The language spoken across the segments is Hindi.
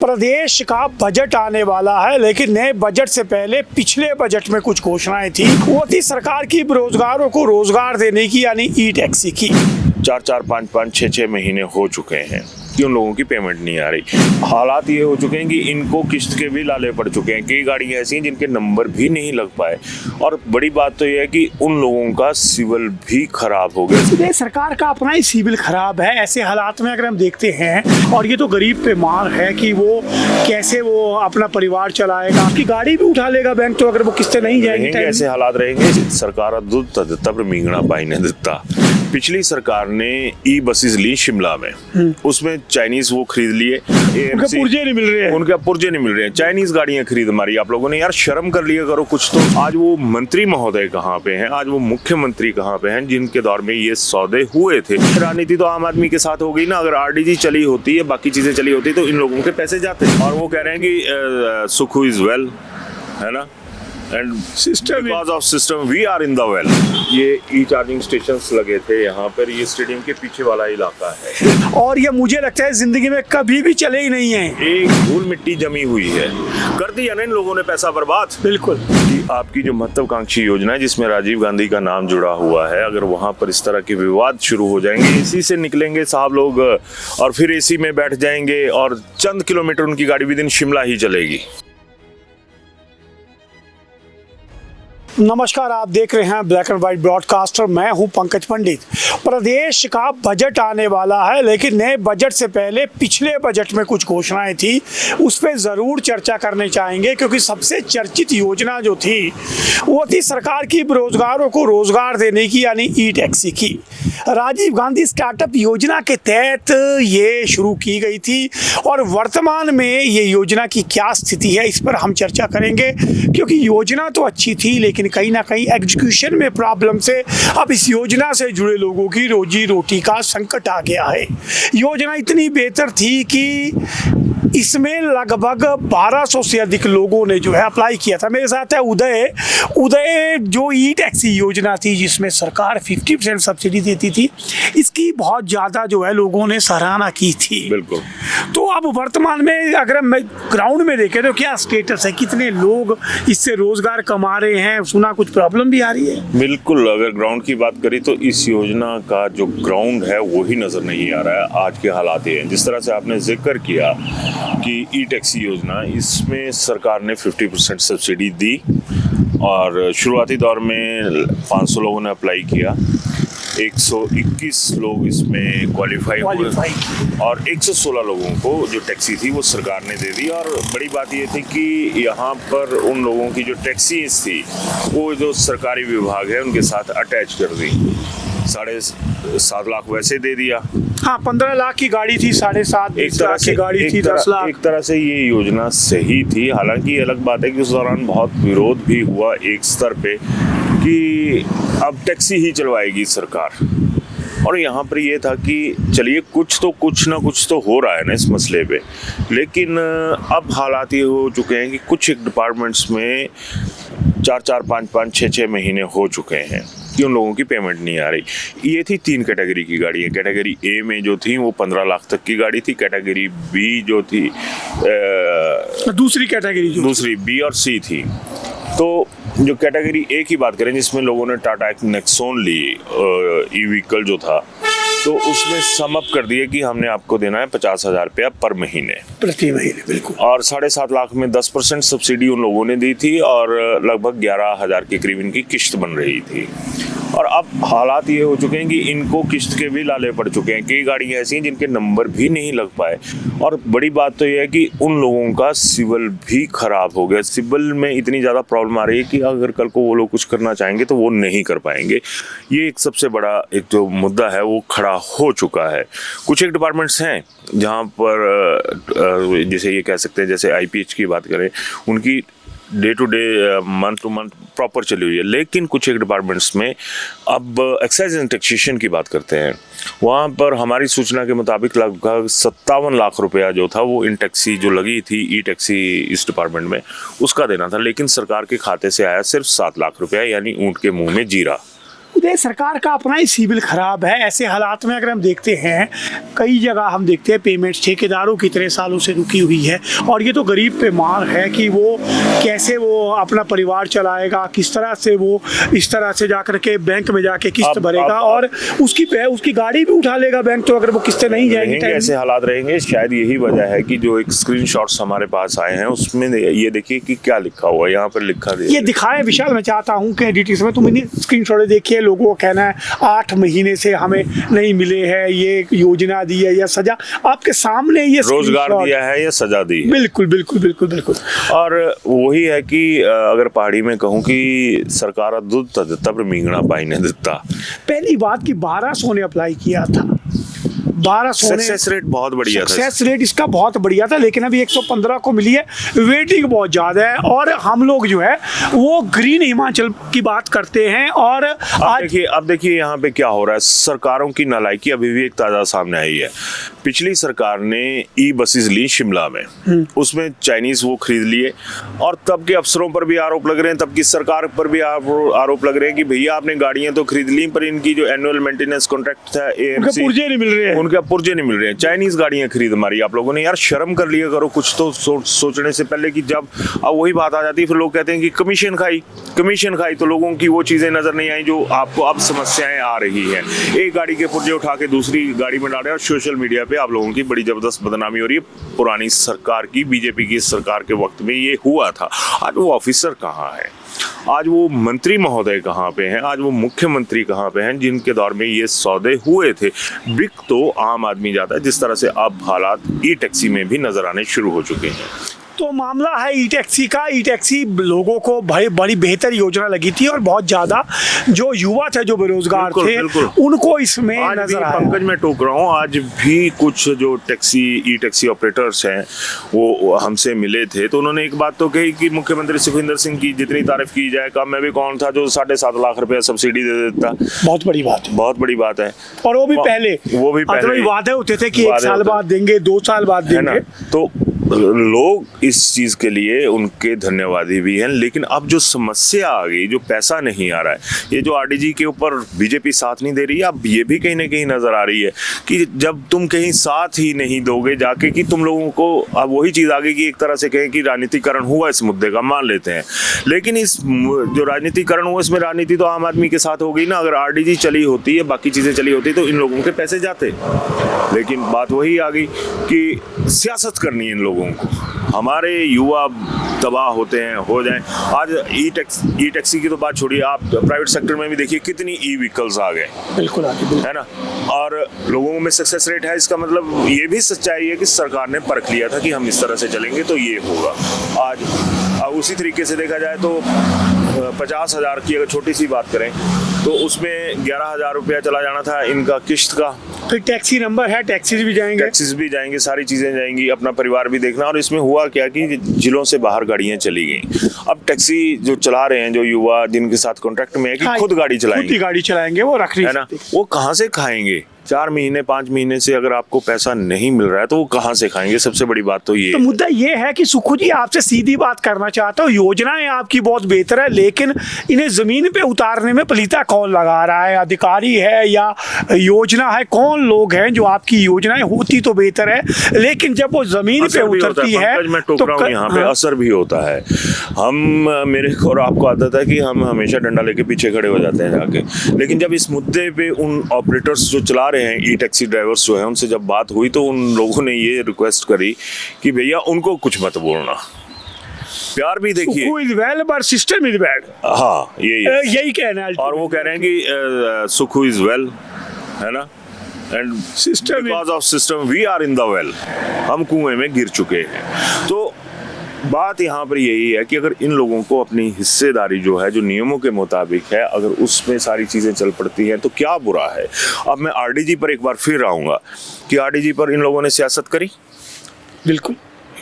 प्रदेश का बजट आने वाला है, लेकिन नए बजट से पहले पिछले बजट में कुछ घोषणाएं थी। वो थी सरकार की बेरोजगारों को रोजगार देने की, यानी ई टैक्सी की। 4-4, 5-5, 6-6 महीने हो चुके हैं कि उन लोगों की पेमेंट नहीं आ रही। हालात ये हो चुके हैं कि इनको किस्त के भी लाले पड़ चुके हैं। कई गाड़ियां ऐसी हैं जिनके नंबर भी नहीं लग पाए, और बड़ी बात तो ये है कि उन लोगों का सिविल भी खराब हो गया। सरकार का अपना ही सिविल खराब है। ऐसे हालात में अगर हम देखते हैं, और ये तो गरीब पे मार है कि वो कैसे वो अपना परिवार चलाएगा। आपकी गाड़ी भी उठा लेगा बैंक, तो अगर वो किस्तें नहीं जाएंगी। ऐसे हालात रहेंगे। सरकार दूध दिता पर मींगना पाई ने दिता। पिछली सरकार ने ई बसेस ली शिमला में, उसमें चाइनीज वो खरीद लिए, उनके पुर्जे नहीं मिल रहे हैं। चाइनीज गाड़ियां खरीद मारी आप लोगों ने। यार शर्म कर लिया करो कुछ तो। आज वो मंत्री महोदय कहाँ पे हैं, आज वो मुख्यमंत्री कहाँ पे हैं जिनके दौर में ये सौदे हुए थे। राजनीति तो आम आदमी के साथ हो गई ना। अगर आरडीजी चली होती है, बाकी चीजें चली होती तो इन लोगों के पैसे जाते। और वो कह रहे हैं कि सुखू इज वेल, है ना, and system because of system we are in the well. ये ई चार्जिंग स्टेशंस लगे थे यहाँ पर। ये स्टेडियम के पीछे वाला इलाका है, और ये मुझे लगता है जिंदगी में कभी भी चले ही नहीं है। एक धूल मिट्टी जमी हुई है। कर दिया ना इन लोगों ने पैसा बर्बाद। बिल्कुल। आपकी जो महत्वाकांक्षी योजना है जिसमें राजीव गांधी का नाम जुड़ा हुआ है, अगर वहां पर इस तरह के विवाद शुरू हो जाएंगे, एसी से निकलेंगे साहब लोग और फिर एसी में बैठ जाएंगे, और चंद किलोमीटर उनकी गाड़ी भी दिन शिमला ही चलेगी। नमस्कार, आप देख रहे हैं ब्लैक एंड व्हाइट ब्रॉडकास्टर। मैं हूं पंकज पंडित। प्रदेश का बजट आने वाला है, लेकिन नए बजट से पहले पिछले बजट में कुछ घोषणाएं थी, उस पर ज़रूर चर्चा करने चाहेंगे। क्योंकि सबसे चर्चित योजना जो थी वो थी सरकार की बेरोजगारों को रोजगार देने की, यानी ई टैक्सी की। राजीव गांधी स्टार्टअप योजना के तहत ये शुरू की गई थी, और वर्तमान में ये योजना की क्या स्थिति है इस पर हम चर्चा करेंगे। क्योंकि योजना तो अच्छी थी, लेकिन कहीं ना कहीं एग्जीक्यूशन में प्रॉब्लम से अब इस योजना से जुड़े लोगों की रोजी रोटी का संकट आ गया है। योजना इतनी बेहतर थी कि इसमें लगभग 1200 से अधिक लोगों ने जो है अप्लाई किया था। मेरे साथ है उदय जो ई टैक्सी योजना थी जिसमें सरकार 50% सब्सिडी देती थी, इसकी बहुत ज़्यादा जो है लोगों ने सराहना की थी। बिल्कुल। तो अब वर्तमान में अगर हम ग्राउंड में देखें तो क्या स्टेटस है, कितने लोग इससे रोजगार कमा रहे हैं? सुना कुछ प्रॉब्लम भी आ रही है। बिल्कुल, अगर ग्राउंड की बात करें तो इस योजना का जो ग्राउंड है वो ही नजर नहीं आ रहा है। आज के हालात ये हैं, जिस तरह से आपने जिक्र किया कि ई टैक्सी योजना, इसमें सरकार ने 50% सब्सिडी दी, और शुरुआती दौर में 500 लोगों ने अप्लाई किया। 121 लोग इसमें क्वालिफाई हुए, और 116 लोगों को जो टैक्सी थी वो सरकार ने दे दी। और बड़ी बात ये थी कि यहाँ पर उन लोगों की जो टैक्सीज थी वो जो सरकारी विभाग है उनके साथ अटैच कर दी। 7.5 लाख वैसे दे दिया। हाँ, 15 लाख की गाड़ी थी, 7.5 लाख की गाड़ी थी, 10 लाख। एक तरह से ये योजना सही थी। हालांकि ये अलग बात है कि उस दौरान बहुत विरोध भी हुआ एक स्तर पे कि अब टैक्सी ही चलवाएगी सरकार। और यहाँ पर ये था कि चलिए कुछ ना कुछ तो हो रहा है ना इस मसले पे। लेकिन अब हालात ये हो चुके हैं कि कुछ एक डिपार्टमेंट्स में 4-4, 5-5, 6-6 महीने हो चुके हैं कि उन लोगों की पेमेंट नहीं आ रही। ये थी 3 कैटेगरी की गाड़ियाँ। कैटेगरी ए में जो थी वो 15 लाख तक की गाड़ी थी। कैटेगरी बी जो थी दूसरी बी और सी थी। तो जो कैटेगरी ए की बात करें, जिसमें लोगों ने टाटा नेक्सॉन ली ई व्हीकल जो था, तो उसमें सम अप कर दिए कि हमने आपको देना है 50,000 रुपया प्रति महीने। बिल्कुल। और 7.5 लाख में 10% सब्सिडी उन लोगों ने दी थी, और लगभग 11,000 के करीब इनकी किस्त बन रही थी। और अब हालात ये हो चुके हैं कि इनको किस्त के भी लाले पड़ चुके हैं। कई गाड़ियां ऐसी हैं जिनके नंबर भी नहीं लग पाए, और बड़ी बात तो ये है कि उन लोगों का सिविल भी खराब हो गया। सिविल में इतनी ज़्यादा प्रॉब्लम आ रही है कि अगर कल को वो लोग कुछ करना चाहेंगे तो वो नहीं कर पाएंगे। ये एक सबसे बड़ा एक जो मुद्दा है वो खड़ा हो चुका है। कुछ एक डिपार्टमेंट्स हैं जहाँ पर जैसे ये कह सकते हैं, जैसे IPH की बात करें, उनकी day to day month to month proper चली हुई है। लेकिन कुछ एक डिपार्टमेंट्स में अब एक्साइज एंड टैक्सेशन की बात करते हैं, वहाँ पर हमारी सूचना के मुताबिक लगभग 57 लाख रुपया जो था वो इन टैक्सी जो लगी थी ई टैक्सी इस डिपार्टमेंट में उसका देना था। लेकिन सरकार के खाते से आया सिर्फ 7 लाख रुपया, यानी ऊँट के मुँह में जीरा। उदय, सरकार का अपना ही सिविल खराब है। ऐसे हालात में अगर हम देखते हैं, कई जगह हम देखते हैं पेमेंट्स ठेकेदारों की इतने सालों से रुकी हुई है, और ये तो गरीब पे मार है कि वो कैसे वो अपना परिवार चलाएगा, किस तरह से वो इस तरह से जाकर के बैंक में जाके किस्त भरेगा, और उसकी गाड़ी भी उठा लेगा बैंक, तो अगर वो किस्तें नहीं जाएंगी। ऐसे हालात रहेंगे। शायद यही वजह है कि जो एक स्क्रीनशॉट्स हमारे पास आए हैं उसमें ये देखिए कि क्या लिखा हुआ है। यहाँ पर लिखा है, ये दिखाएं विशाल, मैं चाहता हूँ कि एडिटिंग में तुम इन्हें स्क्रीनशॉट देखिए। लोगों को कहना है 8 महीने से हमें नहीं मिले हैं, ये योजना दी है या सजा, आपके सामने ये रोजगार दिया है या सजा दी है। बिल्कुल बिल्कुल बिल्कुल बिल्कुल। और वही है कि अगर पहाड़ी में कहूँ कि सरकार दूध तब मींगना पाई ने दिता। पहली बात कि 1200 ने अप्लाई किया था, 1200 सक्सेस रेट बहुत बढ़िया था। सक्सेस रेट इसका बहुत बढ़िया था, लेकिन अभी 115 को मिली है। वेटिंग बहुत ज़्यादा है, और हम लोग जो है वो ग्रीन हिमाचल की बात करते हैं। और अब देखिए यहाँ पे क्या हो रहा है। सरकारों की नालायकी अभी भी एक ताज़ा सामने आई है। पिछली सरकार ने ई बसेस ली शिमला में, उसमें चाइनीज वो खरीद लिए, और तब के अफसरों पर भी आरोप लग रहे हैं, तब की सरकार पर भी आरोप लग रहे हैं कि भैया आपने गाड़ियां तो खरीद ली, पर इनकी जो एनुअल मेंटेनेंस कॉन्ट्रैक्ट था AMC, पुर्जे नहीं मिल रहे हैं, उनके पुर्जे नहीं मिल रहे हैं। चाइनीज गाड़ियां खरीद मारी आप लोगों ने। यार शर्म कर लिया करो कुछ तो सोचने से पहले कि जब अब वही बात आ जाती है, फिर लोग कहते हैं कि कमीशन खाई, तो लोगों की वो चीजें नजर नहीं आई जो आपको अब समस्याएं आ रही है। एक गाड़ी के पुर्जे उठा के दूसरी गाड़ी में डाल रहे हैं, और सोशल मीडिया पे आप लोगों की बड़ी जबरदस्त बदनामी हो रही है। पुरानी सरकार की, बीजेपी की सरकार के वक्त में ये हुआ था। आज वो ऑफिसर कहाँ है, आज वो मंत्री महोदय कहाँ पे हैं, आज वो मुख्यमंत्री कहाँ पे हैं जिनके दौर में ये सौदे हुए थे। बिक तो आम आदमी जाता है, जिस तरह से अब हालात ई टैक्सी में भी नजर आने शुरू हो चुके हैं। तो मामला है ई टैक्सी का। ई टैक्सी लोगों को बड़ी बेहतर योजना लगी थी, और बहुत ज़्यादा जो युवा थे, जो बेरोजगार थे, उनको इसमें नजर आया। पंकज मैं टोक रहा हूँ, आज भी कुछ जो ई टैक्सी ऑपरेटर्स हैं वो हमसे मिले थे, तो उन्होंने एक बात तो कही कि मुख्यमंत्री सुखविंदर सिंह की जितनी तारीफ की जाए कम। मैं भी कौन था जो 7.5 लाख रुपया सब्सिडी दे देता। बहुत बड़ी बात है, बहुत बड़ी बात है। और वो भी पहले वादे होते थे कि 1 साल बाद देंगे, 2 साल बाद देंगे। तो लोग इस चीज के लिए उनके धन्यवादी भी हैं, लेकिन अब जो समस्या आ गई, जो पैसा नहीं आ रहा है, ये जो RDG के ऊपर बीजेपी साथ नहीं दे रही है, अब ये भी कहीं ना कहीं नजर आ रही है कि जब तुम कहीं साथ ही नहीं दोगे जाके, कि तुम लोगों को अब वही चीज आ गई कि एक तरह से कहें कि राजनीतिकरण हुआ इस मुद्दे का, मान लेते हैं, लेकिन इस जो राजनीतिकरण हुआ इसमें राजनीति तो आम आदमी के साथ हो गई ना। अगर RDG चली होती है, बाकी चीजें चली होती तो इन लोगों के पैसे जाते, लेकिन बात वही आ गई कि सियासत करनी है इन लोगों को। हमारे युवा तबाह होते हैं, हो जाएं। आज ई टैक्सी की तो बात छोड़िए, आप प्राइवेट सेक्टर में भी देखिए कितनी ई व्हीकल्स आ गए। बिल्कुल है ना। और लोगों में सक्सेस रेट है, इसका मतलब ये भी सच्चाई है कि सरकार ने परख लिया था कि हम इस तरह से चलेंगे तो ये होगा। आज उसी तरीके से देखा जाए तो 50,000 की अगर छोटी सी बात करें तो उसमें 11,000 रुपया चला जाना था इनका किश्त का। फिर टैक्सी नंबर है, टैक्सीज भी जाएंगे, सारी चीजें जाएंगी, अपना परिवार भी देखना। और इसमें हुआ क्या कि जिलों से बाहर गाड़ियां चली गई। अब टैक्सी जो चला रहे हैं, जो युवा जिनके साथ कॉन्ट्रैक्ट में है कि खुद गाड़ी चलाएंगे, वो रख है ना, वो कहाँ से खाएंगे? 4 महीने 5 महीने से अगर आपको पैसा नहीं मिल रहा है तो वो कहाँ से खाएंगे? सबसे बड़ी बात तो ये। तो मुद्दा ये है कि सुखू जी, आपसे सीधी बात करना चाहता हूँ। योजनाएं आपकी बहुत बेहतर है, लेकिन इन्हें जमीन पे उतारने में पलीता कौन लगा रहा है? अधिकारी है या योजना है? कौन लोग हैं जो आपकी योजनाएं होती तो बेहतर है, लेकिन जब वो जमीन पे उतरती है तो यहाँ पे असर भी होता है। मेरे और आपको आदत है कि हम हमेशा डंडा लेके पीछे खड़े हो जाते हैं जाके, लेकिन जब इस मुद्दे पे उन ऑपरेटर्स जो चला हैं, ई टैक्सी ड्राइवर्स जो है, उनसे जब बात हुई तो उन लोगों ने ये रिक्वेस्ट करी कि भैया उनको कुछ मत बोलना, प्यार भी देखिए। System is bad. हाँ, यही कहना है। और वो कह रहे हैं कि सुखू इज वेल, है ना, and because of system we are in the well, हम कुएं में गिर चुके हैं। तो बात यहाँ पर यही है कि अगर इन लोगों को अपनी हिस्सेदारी जो है, जो नियमों के मुताबिक है, अगर उसमें सारी चीज़ें चल पड़ती हैं तो क्या बुरा है। अब मैं RDG पर एक बार फिर आऊँगा कि RDG पर इन लोगों ने सियासत करी, बिल्कुल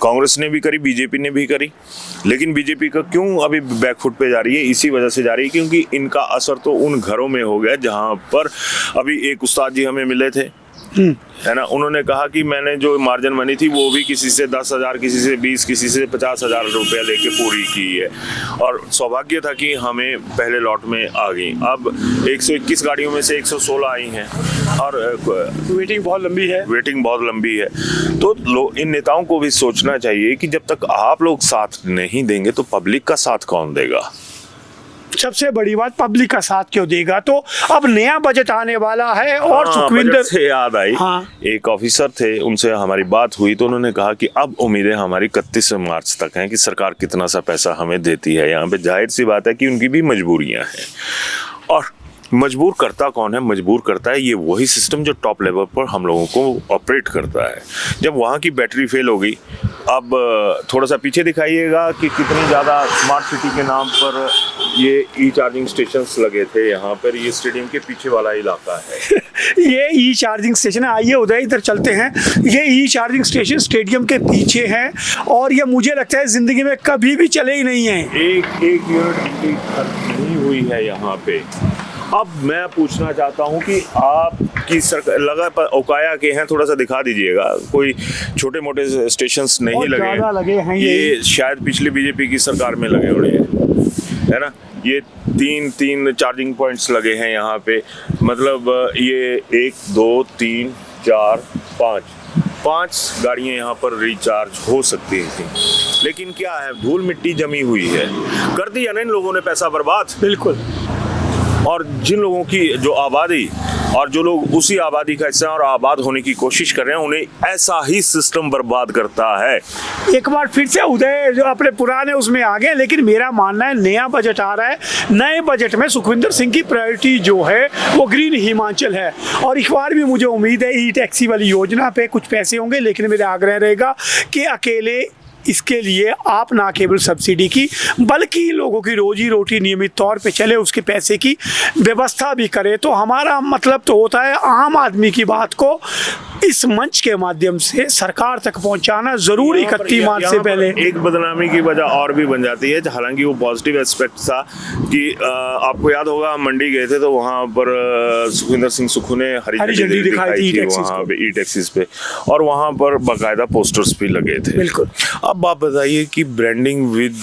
कांग्रेस ने भी करी, बीजेपी ने भी करी, लेकिन बीजेपी का क्यों अभी बैकफुट पे जा रही है? इसी वजह से जा रही है क्योंकि इनका असर तो उन घरों में हो गया जहाँ पर अभी एक उस्ताद जी हमें मिले थे है ना। उन्होंने कहा कि मैंने जो मार्जिन मनी थी वो भी किसी से 10,000, किसी से 20, किसी से 50,000 रुपया लेके पूरी की है, और सौभाग्य था कि हमें पहले लॉट में आ गई। अब 121 गाड़ियों में से 116 आई हैं, और वेटिंग बहुत लंबी है। तो इन नेताओं को भी सोचना चाहिए कि जब तक आप लोग साथ नहीं देंगे तो पब्लिक का साथ कौन देगा। सबसे बड़ी बात, पब्लिक का साथ क्यों देगा। तो अब नया बजट आने वाला है, और सुखविंदर से याद आई, एक ऑफिसर थे, उनसे हमारी बात हुई तो उन्होंने कहा कि अब उम्मीदें हमारी 31 मार्च तक हैं कि सरकार कितना सा पैसा हमें देती है। यहाँ पे जाहिर सी बात है कि उनकी भी मजबूरियां हैं, और मजबूर करता कौन है? मजबूर करता है ये वही सिस्टम जो टॉप लेवल पर हम लोगों को ऑपरेट करता है। जब वहाँ की बैटरी फेल हो गई, अब थोड़ा सा पीछे दिखाइएगा कि कितनी ज़्यादा स्मार्ट सिटी के नाम पर ये ई चार्जिंग स्टेशंस लगे थे यहाँ पर। ये स्टेडियम के पीछे वाला इलाका है। ये ई चार्जिंग स्टेशन है। आइए उदय, इधर चलते हैं। ये ई चार्जिंग स्टेशन स्टेडियम के पीछे है, और ये मुझे लगता है जिंदगी में कभी भी चले ही नहीं है। एक यूनिट की खर्च नहीं हुई है यहाँ पे। अब मैं पूछना चाहता हूँ कि आपकी सरकार लगा औकाया के हैं, थोड़ा सा दिखा दीजिएगा। कोई छोटे मोटे स्टेशंस नहीं लगे हैं। ये शायद पिछली बीजेपी की सरकार में लगे हुए हैं, है ना। ये तीन चार्जिंग पॉइंट्स लगे हैं यहाँ पे, मतलब ये 1 2 3 4 5 गाड़ियाँ यहाँ पर रिचार्ज हो सकती थी। लेकिन क्या है, धूल मिट्टी जमी हुई है। कर दिया ना इन लोगों ने पैसा बर्बाद। बिल्कुल। और जिन लोगों की जो आबादी, और जो लोग उसी आबादी का हिस्सा और आबाद होने की कोशिश कर रहे हैं, उन्हें ऐसा ही सिस्टम बर्बाद करता है। एक बार फिर से उदय जो अपने पुराने उसमें आ गए, लेकिन मेरा मानना है नया बजट आ रहा है। नए बजट में सुखविंदर सिंह की प्रायोरिटी जो है वो ग्रीन हिमाचल है, और इस बार भी मुझे उम्मीद है ई टैक्सी वाली योजना पे कुछ पैसे होंगे। लेकिन मेरा आग्रह रहेगा कि अकेले इसके लिए आप ना केवल सब्सिडी की, बल्कि लोगों की रोजी रोटी नियमित तौर पे चले, उसके पैसे की व्यवस्था भी करें। तो हमारा मतलब तो होता है आम आदमी की बात को इस मंच के माध्यम से सरकार तक पहुंचाना जरूरी। 31 मार्च से पहले एक बदनामी की वजह और भी बन जाती है, हालांकि वो पॉजिटिव एस्पेक्ट था कि आपको याद होगा हम मंडी गए थे तो वहाँ पर सुखविंदर सिंह सुक्खू ने हरी झंडी दिखाई थी वहाँ पे ई टैक्सीज पे, और वहाँ पर बाकायदा पोस्टर्स भी लगे थे। बिल्कुल। अब आप बताइए कि branding with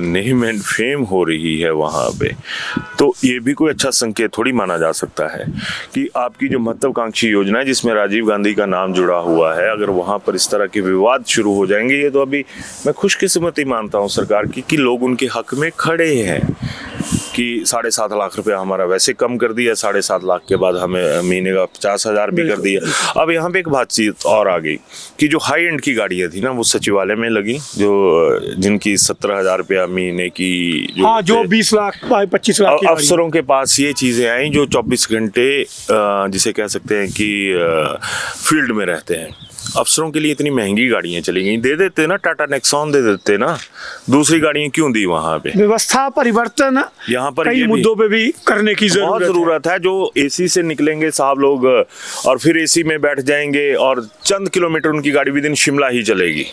name and fame हो रही है वहाँ पे, तो ये भी कोई अच्छा संकेत थोड़ी माना जा सकता है कि आपकी जो महत्वाकांक्षी योजना है जिसमें राजीव गांधी का नाम जुड़ा हुआ है, अगर वहाँ पर इस तरह के विवाद शुरू हो जाएंगे। ये तो अभी मैं खुशकिस्मती मानता हूँ सरकार की कि लोग उनके हक में खड़े हैं कि 7.5 लाख रुपया हमारा वैसे कम कर दिया, 7.5 लाख के बाद हमें महीने का 50,000 भी कर दिया। अब यहाँ पे एक बातचीत और आ गई कि जो हाई एंड की गाड़ियाँ थी ना वो सचिवालय में लगी, जो जिनकी 17,000 रुपया महीने की जो 20 लाख 25 लाख की अफसरों के पास ये चीज़ें आई जो 24 घंटे जिसे कह सकते हैं कि फील्ड में रहते हैं। अफसरों के लिए इतनी महंगी गाड़ियां चली गई, दे देते ना, टाटा नेक्सॉन दे देते ना, दूसरी गाड़ियां क्यों दी? वहां पे व्यवस्था परिवर्तन यहाँ पर कई मुद्दों पे भी करने की जरूरत है। जो एसी से निकलेंगे साहब लोग और फिर एसी में बैठ जाएंगे और चंद किलोमीटर उनकी गाड़ी विदिन शिमला ही चलेगी।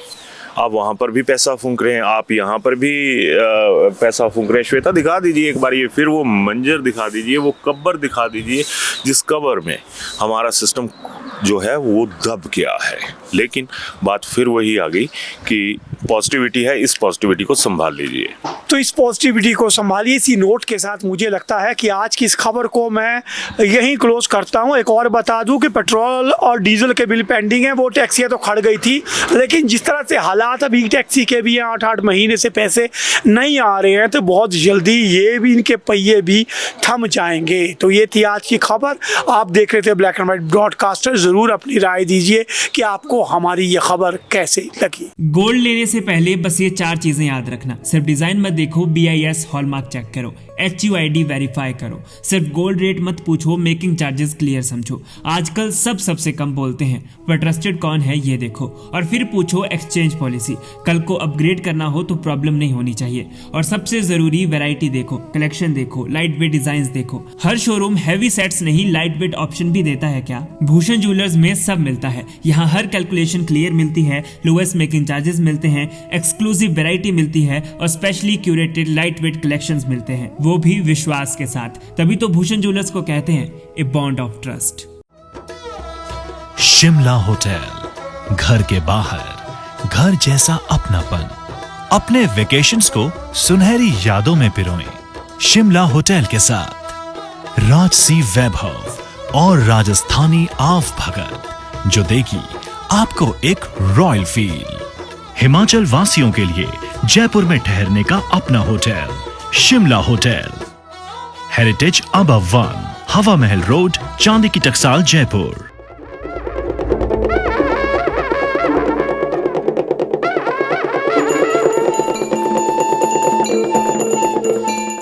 आप वहाँ पर भी पैसा फूंक रहे हैं, आप यहाँ पर भी पैसा फूंक रहे हैं। श्वेता दिखा दीजिए एक बार ये, फिर वो मंजर दिखा दीजिए, वो कब्र दिखा दीजिए जिस कब्र में हमारा सिस्टम जो है वो दब गया है। लेकिन बात फिर वही आ गई कि पॉजिटिविटी है, इस पॉजिटिविटी को संभाल लीजिए। तो इस पॉजिटिविटी को संभालिए। इसी नोट के साथ मुझे लगता है कि आज की इस खबर को मैं यहीं क्लोज करता हूं। एक और बता दूं कि पेट्रोल और डीजल के बिल पेंडिंग है, वो टैक्सियां तो खड़ गई थी, लेकिन जिस तरह से हालात अभी टैक्सी के भी 8-8 महीने से पैसे नहीं आ रहे हैं, तो बहुत जल्दी ये भी इनके पहिए भी थम जाएंगे। तो ये थी आज की खबर। आप देख रहे थे ब्लैक एंड व्हाइट ब्रॉडकास्टर। जरूर अपनी राय दीजिए कि आपको हमारी ये खबर कैसे लगी। गोल्ड लेने से पहले बस ये 4 चीजें याद रखना। सिर्फ डिजाइन मत देखो, BIS हॉलमार्क चेक करो, HUID वेरीफाई करो, सिर्फ गोल्ड रेट मत पूछो, मेकिंग चार्जेस क्लियर समझो। आजकल सबसे कम बोलते हैं, पर ट्रस्टेड कौन है ये देखो, और फिर पूछो एक्सचेंज पॉलिसी। कल को अपग्रेड करना हो तो प्रॉब्लम नहीं होनी चाहिए। और सबसे जरूरी वैरायटी देखो, कलेक्शन देखो, लाइट वेट डिजाइन देखो। हर शोरूम हैवी सेट्स नहीं लाइट वेट ऑप्शन भी देता है क्या? भूषण ज्वेलर्स में सब मिलता है। यहाँ हर कैलकुलेशन क्लियर मिलती है, लोएस्ट मेकिंग चार्जेस मिलते हैं, एक्सक्लूसिव वैरायटी मिलती है और specially curated light weight collections मिलते हैं, वो भी विश्वास के साथ। तभी तो भूषण ज्वेलर्स को कहते हैं a bond of trust. Shimla hotel, घर के बाहर घर जैसा अपनापन। अपने वेकेशंस को सुनहरी यादों में पिरोएं शिमला होटल के साथ। राजसी वैभव और राजस्थानी आव भगत, जो देगी आपको एक रॉयल फील। हिमाचल वासियों के लिए जयपुर में ठहरने का अपना hotel, Shimla hotel. Heritage above 1, हवा महल रोड, चांदी की टकसाल, जयपुर।